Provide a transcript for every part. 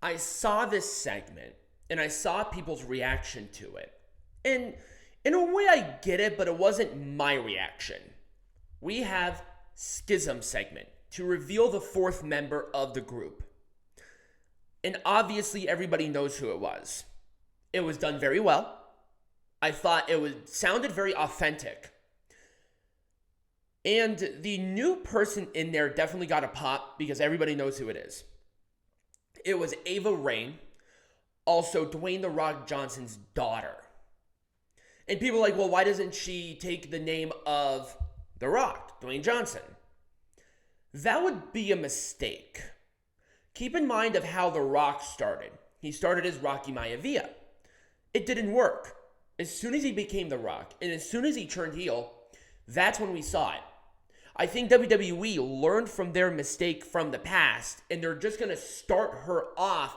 I saw this segment and I saw people's reaction to it. And in a way, I get it, but it wasn't my reaction. We have Schism segment to reveal the fourth member of the group. And obviously, everybody knows who it was. It was done very well. I thought it sounded very authentic. And the new person in there definitely got a pop because everybody knows who it is. It was Ava Raine, also Dwayne "The Rock" Johnson's daughter. And people are like, well, why doesn't she take the name of The Rock, Dwayne Johnson? That would be a mistake. Keep in mind of how The Rock started. He started as Rocky Maivia. It didn't work. As soon as he became The Rock, and as soon as he turned heel, that's when we saw it. I think WWE learned from their mistake from the past, and they're just going to start her off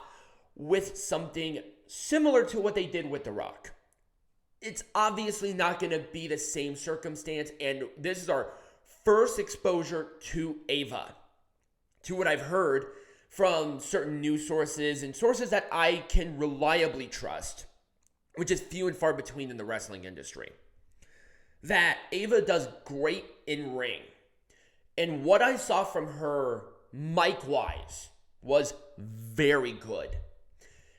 with something similar to what they did with The Rock. It's obviously not going to be the same circumstance, and this is our first exposure to Ava, to what I've heard from certain news sources and sources that I can reliably trust, which is few and far between in the wrestling industry, that Ava does great in ring. And what I saw from her mic-wise was very good.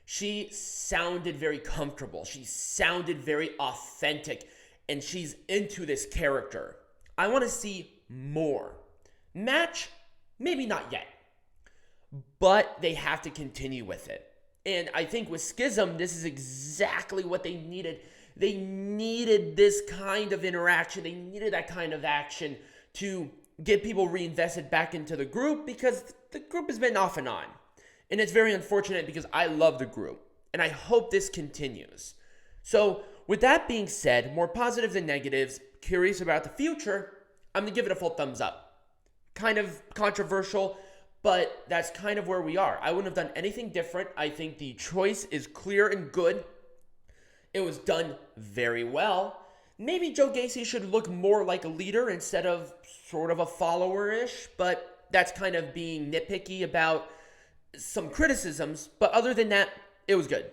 She sounded very comfortable. She sounded very authentic. And she's into this character. I want to see more. Match? Maybe not yet. But they have to continue with it. And I think with Schism, this is exactly what they needed. They needed this kind of interaction. They needed that kind of action to get people reinvested back into the group because the group has been off and on. And it's very unfortunate because I love the group. And I hope this continues. So with that being said, more positives than negatives, curious about the future, I'm going to give it a full thumbs up. Kind of controversial, but that's kind of where we are. I wouldn't have done anything different. I think the choice is clear and good. It was done very well. Maybe Joe Gacy should look more like a leader instead of sort of a follower-ish, but that's kind of being nitpicky about some criticisms. But other than that, it was good.